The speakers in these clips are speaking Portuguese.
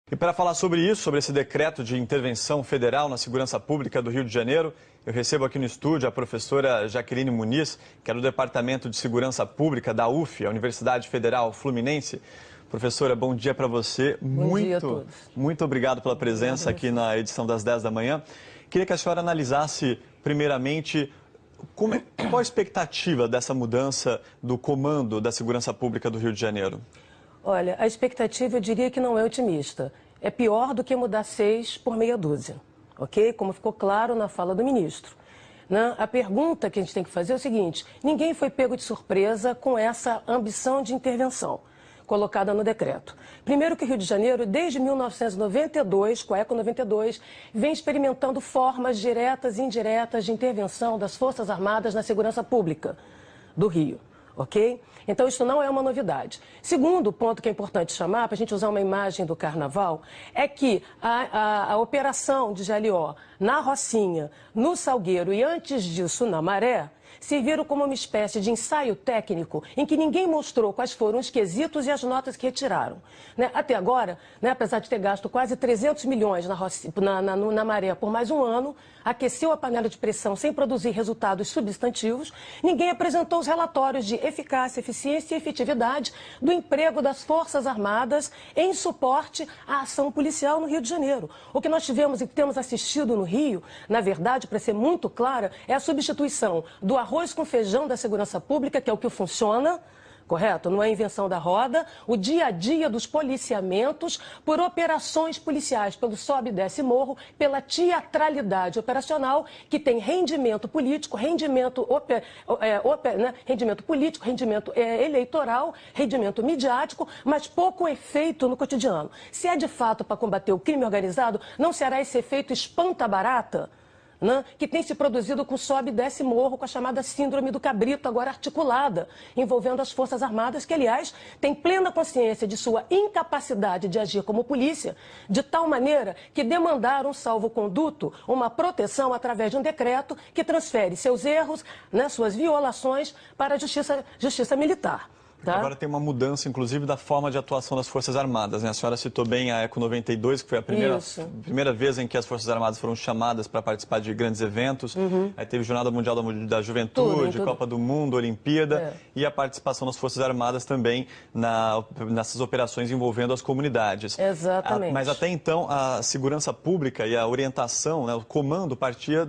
E para falar sobre isso, sobre esse decreto de intervenção federal na segurança pública do Rio de Janeiro, eu recebo aqui no estúdio a professora Jaqueline Muniz, que é do Departamento de Segurança Pública da UF, a Universidade Federal Fluminense. Professora, bom dia para você. Bom dia a todos. Muito obrigado pela presença aqui na edição das 10 da manhã. Queria que a senhora analisasse, primeiramente, qual a expectativa dessa mudança do comando da segurança pública do Rio de Janeiro? Olha, a expectativa eu diria que não é otimista. É pior do que mudar 6 por meia dúzia, ok? Como ficou claro na fala do ministro. A pergunta que a gente tem que fazer é o seguinte: ninguém foi pego de surpresa com essa ambição de intervenção colocada no decreto. Primeiro que o Rio de Janeiro, desde 1992, com a ECO 92, vem experimentando formas diretas e indiretas de intervenção das Forças Armadas na segurança pública do Rio. Ok? Então, isso não é uma novidade. Segundo ponto que é importante chamar, para a gente usar uma imagem do Carnaval, é que a operação de GLO na Rocinha, no Salgueiro e antes disso na Maré, serviram como uma espécie de ensaio técnico em que ninguém mostrou quais foram os quesitos e as notas que retiraram. Até agora, apesar de ter gasto quase 300 milhões na Maré por mais um ano, aqueceu a panela de pressão sem produzir resultados substantivos, ninguém apresentou os relatórios de eficácia, eficiência e efetividade do emprego das Forças Armadas em suporte à ação policial no Rio de Janeiro. O que nós tivemos e temos assistido no Rio, na verdade, para ser muito clara, é a substituição do arroz com feijão da segurança pública, que é o que funciona, correto? Não é invenção da roda, o dia a dia dos policiamentos por operações policiais, pelo sobe e desce morro, pela teatralidade operacional, que tem rendimento político, rendimento político, rendimento eleitoral, rendimento midiático, mas pouco efeito no cotidiano. Se é de fato para combater o crime organizado, não será esse efeito espanta-barata que tem se produzido com sobe e desce morro, com a chamada síndrome do cabrito, agora articulada, envolvendo as Forças Armadas, que, aliás, têm plena consciência de sua incapacidade de agir como polícia, de tal maneira que demandaram um salvo-conduto, uma proteção através de um decreto que transfere seus erros, suas violações para a justiça militar. Tá? Agora tem uma mudança, inclusive, da forma de atuação das Forças Armadas, A senhora citou bem a ECO 92, que foi a primeira vez em que as Forças Armadas foram chamadas para participar de grandes eventos. Aí teve Jornada Mundial da Juventude, Copa do Mundo, Olimpíada, e a participação das Forças Armadas também nessas operações envolvendo as comunidades. Exatamente. Mas até então, a segurança pública e a orientação, o comando partia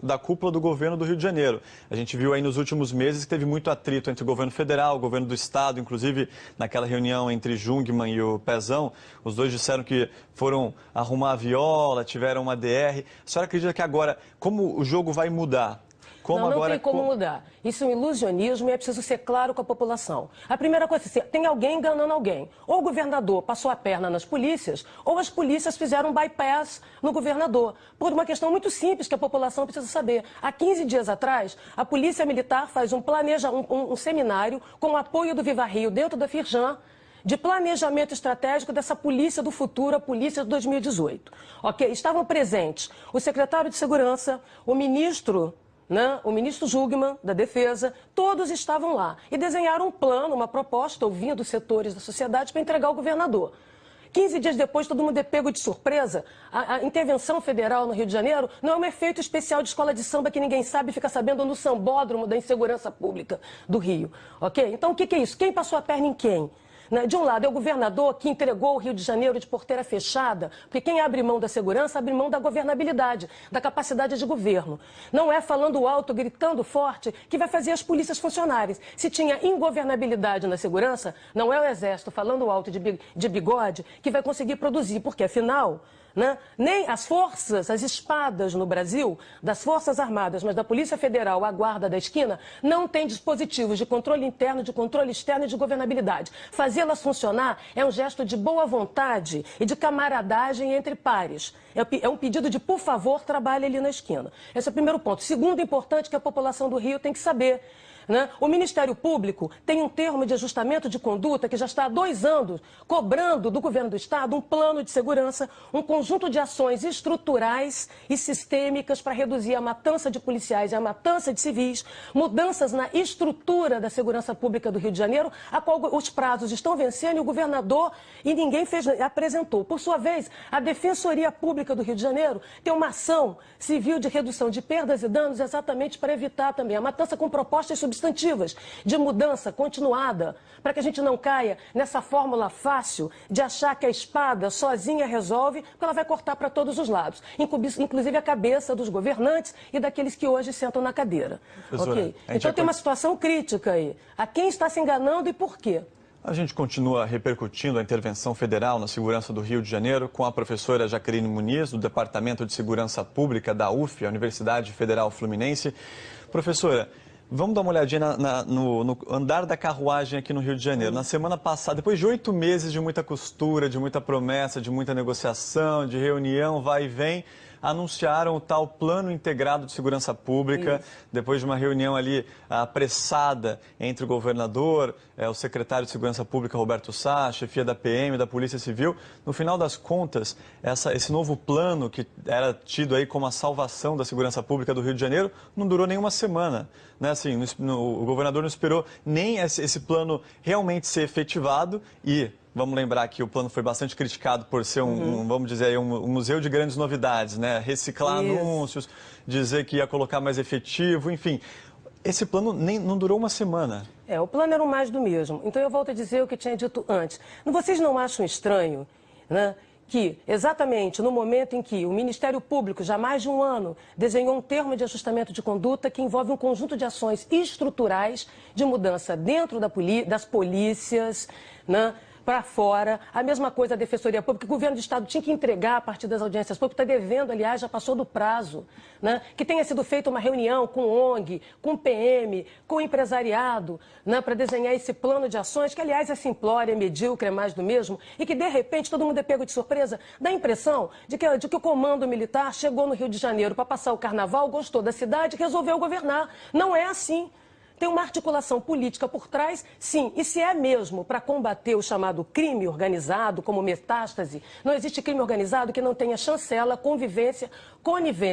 da cúpula do governo do Rio de Janeiro. A gente viu aí nos últimos meses que teve muito atrito entre o governo federal, o governo do Estado, inclusive naquela reunião entre Jungmann e o Pezão, os dois disseram que foram arrumar a viola, tiveram uma DR. A senhora acredita que agora, como o jogo vai mudar? Não tem como mudar. Isso é um ilusionismo e é preciso ser claro com a população. A primeira coisa é tem alguém enganando alguém. Ou o governador passou a perna nas polícias, ou as polícias fizeram um bypass no governador. Por uma questão muito simples que a população precisa saber. Há 15 dias atrás, a Polícia Militar faz um seminário com o apoio do Viva Rio dentro da Firjan, de planejamento estratégico dessa polícia do futuro, a polícia de 2018. Ok? Estavam presentes o secretário de Segurança, o ministro Jungmann, da Defesa, todos estavam lá e desenharam um plano, uma proposta, ouvindo os setores da sociedade para entregar ao governador. 15 dias depois, todo mundo é pego de surpresa. A intervenção federal no Rio de Janeiro não é um efeito especial de escola de samba que ninguém sabe e fica sabendo no sambódromo da insegurança pública do Rio. Ok? Então, o que é isso? Quem passou a perna em quem? De um lado, é o governador que entregou o Rio de Janeiro de porteira fechada, porque quem abre mão da segurança abre mão da governabilidade, da capacidade de governo. Não é falando alto, gritando forte, que vai fazer as polícias funcionarem. Se tinha ingovernabilidade na segurança, não é o Exército falando alto de bigode que vai conseguir produzir, porque afinal, nem as forças, as espadas no Brasil, das Forças Armadas, mas da Polícia Federal, a guarda da esquina, não tem dispositivos de controle interno, de controle externo e de governabilidade. Fazê-las funcionar é um gesto de boa vontade e de camaradagem entre pares. É um pedido de, por favor, trabalhe ali na esquina. Esse é o primeiro ponto. Segundo importante que a população do Rio tem que saber. né? O Ministério Público tem um termo de ajustamento de conduta que já está há 2 anos cobrando do governo do Estado um plano de segurança, um conjunto de ações estruturais e sistêmicas para reduzir a matança de policiais e a matança de civis, mudanças na estrutura da segurança pública do Rio de Janeiro, a qual os prazos estão vencendo e o governador e ninguém apresentou. Por sua vez, a Defensoria Pública do Rio de Janeiro tem uma ação civil de redução de perdas e danos exatamente para evitar também a matança com propostas substantivas de mudança continuada, para que a gente não caia nessa fórmula fácil de achar que a espada sozinha resolve, porque ela vai cortar para todos os lados, inclusive a cabeça dos governantes e daqueles que hoje sentam na cadeira. Okay? Então tem uma situação crítica aí. A quem está se enganando e por quê? A gente continua repercutindo a intervenção federal na segurança do Rio de Janeiro com a professora Jaqueline Muniz, do Departamento de Segurança Pública da UF, a Universidade Federal Fluminense. Professora, vamos dar uma olhadinha no andar da carruagem aqui no Rio de Janeiro. Na semana passada, depois de 8 meses de muita costura, de muita promessa, de muita negociação, de reunião, vai e vem, anunciaram o tal Plano Integrado de Segurança Pública, isso, depois de uma reunião ali apressada entre o governador, o secretário de Segurança Pública, Roberto Sá, a chefia da PM, da Polícia Civil. No final das contas, esse novo plano, que era tido aí como a salvação da segurança pública do Rio de Janeiro, não durou nem uma semana. Né? Assim, o governador não esperou nem esse plano realmente ser efetivado e... Vamos lembrar que o plano foi bastante criticado por ser vamos dizer aí, um museu de grandes novidades, né? Reciclar isso, anúncios, dizer que ia colocar mais efetivo, enfim. Esse plano não durou uma semana. O plano era o mais do mesmo. Então eu volto a dizer o que tinha dito antes. Vocês não acham estranho, né, que exatamente no momento em que o Ministério Público, já há mais de um ano, desenhou um termo de ajustamento de conduta que envolve um conjunto de ações estruturais de mudança dentro das polícias, né, para fora, a mesma coisa a Defensoria Pública, que o governo do Estado tinha que entregar a partir das audiências públicas, está devendo, aliás, já passou do prazo, né? Que tenha sido feita uma reunião com ONG, com PM, com o empresariado, né? Para desenhar esse plano de ações, que, aliás, é simplório, é medíocre, é mais do mesmo, e que, de repente, todo mundo é pego de surpresa, dá a impressão de que o comando militar chegou no Rio de Janeiro para passar o carnaval, gostou da cidade e resolveu governar. Não é assim. Tem uma articulação política por trás, sim. E se é mesmo para combater o chamado crime organizado, como metástase, não existe crime organizado que não tenha chancela, conivência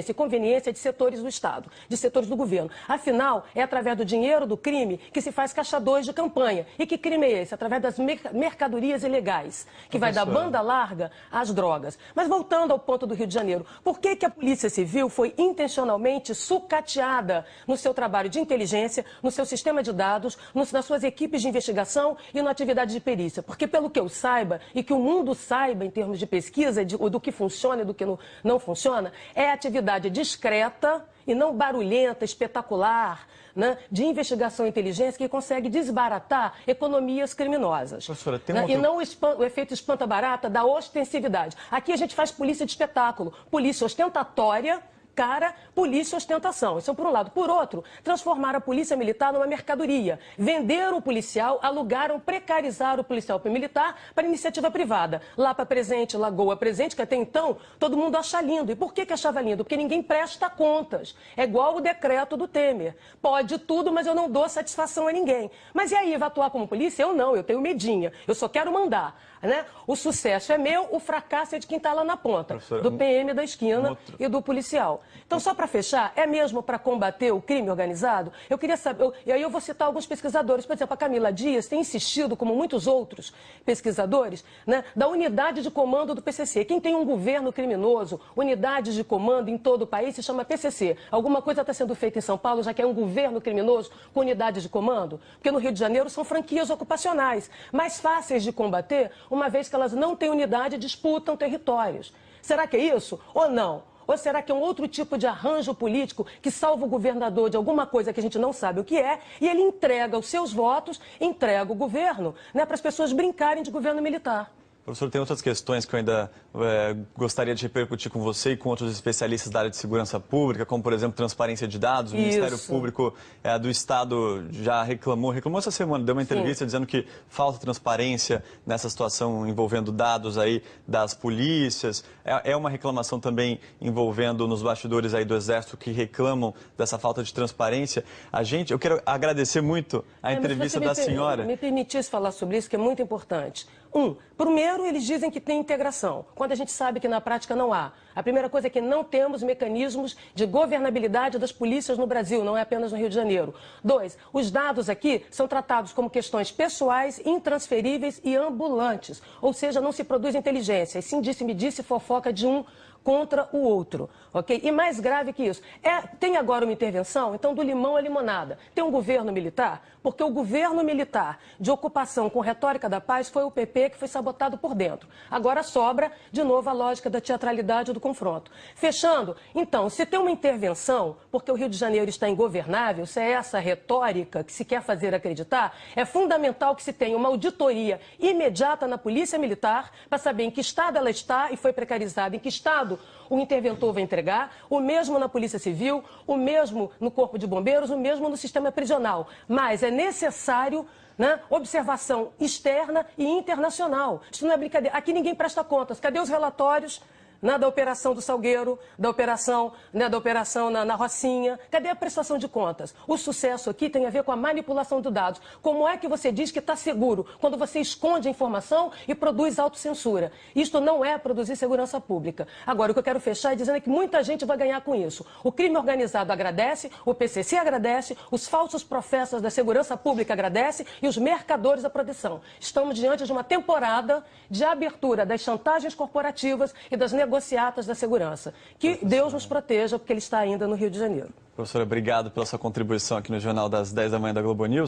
e conveniência de setores do Estado, de setores do governo. Afinal, é através do dinheiro do crime que se faz caixa 2 de campanha. E que crime é esse? Através das mercadorias ilegais, que vai da banda larga às drogas. Mas voltando ao ponto do Rio de Janeiro, por que a Polícia Civil foi intencionalmente sucateada no seu trabalho de inteligência, no seu sistema de dados, nas suas equipes de investigação e na atividade de perícia? Porque, pelo que eu saiba e que o mundo saiba em termos de pesquisa, do que funciona e do que não funciona, é atividade discreta e não barulhenta, espetacular, né, de investigação e inteligência que consegue desbaratar economias criminosas. Professora, tem né? E não o efeito espanta-barata da ostensividade. Aqui a gente faz polícia de espetáculo, polícia ostentatória, polícia ostentação. Isso é por um lado. Por outro, transformar a polícia militar numa mercadoria. Vender o policial, alugaram, precarizaram o policial militar para iniciativa privada. Lapa Presente, Lagoa Presente, que até então todo mundo acha lindo. E por que achava lindo? Porque ninguém presta contas. É igual o decreto do Temer. Pode tudo, mas eu não dou satisfação a ninguém. Mas e aí, vai atuar como polícia? Eu não, eu tenho medinha. Eu só quero mandar. Né? O sucesso é meu, o fracasso é de quem está lá na ponta, do PM da esquina e do policial. Então, só para fechar, é mesmo para combater o crime organizado? Eu queria saber, e aí eu vou citar alguns pesquisadores, por exemplo, a Camila Dias tem insistido, como muitos outros pesquisadores, né, da unidade de comando do PCC. Quem tem um governo criminoso, unidade de comando em todo o país, se chama PCC. Alguma coisa está sendo feita em São Paulo, já que é um governo criminoso com unidade de comando? Porque no Rio de Janeiro são franquias ocupacionais, mais fáceis de combater, uma vez que elas não têm unidade e disputam territórios. Será que é isso ou não? Ou será que é um outro tipo de arranjo político que salva o governador de alguma coisa que a gente não sabe o que é e ele entrega os seus votos, entrega o governo, né, para as pessoas brincarem de governo militar? Professor, tem outras questões que eu ainda gostaria de repercutir com você e com outros especialistas da área de segurança pública, como, por exemplo, transparência de dados. O Ministério Público do Estado já reclamou essa semana, deu uma entrevista dizendo que falta transparência nessa situação envolvendo dados aí das polícias. É uma reclamação também envolvendo nos bastidores aí do Exército que reclamam dessa falta de transparência. Eu quero agradecer muito a entrevista da senhora. Me permitisse falar sobre isso, que é muito importante. Primeiro, eles dizem que tem integração, quando a gente sabe que na prática não há. A primeira coisa é que não temos mecanismos de governabilidade das polícias no Brasil, não é apenas no Rio de Janeiro. 2, os dados aqui são tratados como questões pessoais, intransferíveis e ambulantes. Ou seja, não se produz inteligência, e sim disse-me-disse, fofoca de um contra o outro, ok? E mais grave que isso, tem agora uma intervenção, então do limão à limonada. Tem um governo militar, porque o governo militar de ocupação com retórica da paz foi o PP que foi sabotado por dentro. Agora sobra, de novo, a lógica da teatralidade do confronto. Fechando, então, se tem uma intervenção, porque o Rio de Janeiro está ingovernável, se é essa retórica que se quer fazer acreditar, é fundamental que se tenha uma auditoria imediata na Polícia Militar para saber em que estado ela está e foi precarizada, em que estado o interventor vai entregar, o mesmo na Polícia Civil, o mesmo no Corpo de Bombeiros, o mesmo no sistema prisional. Mas é necessário observação externa e internacional. Isso não é brincadeira. Aqui ninguém presta contas. Cadê os relatórios da Operação do Salgueiro, da operação na Rocinha? Cadê a prestação de contas? O sucesso aqui tem a ver com a manipulação de dados. Como é que você diz que está seguro quando você esconde a informação e produz autocensura? Isto não é produzir segurança pública. Agora, o que eu quero fechar é dizendo que muita gente vai ganhar com isso. O crime organizado agradece, o PCC agradece, os falsos profetas da segurança pública agradecem e os mercadores da proteção. Estamos diante de uma temporada de abertura das chantagens corporativas e das negociatas da segurança. Que Deus nos proteja, porque ele está ainda no Rio de Janeiro. Professora, obrigado pela sua contribuição aqui no Jornal das 10 da manhã da Globo News.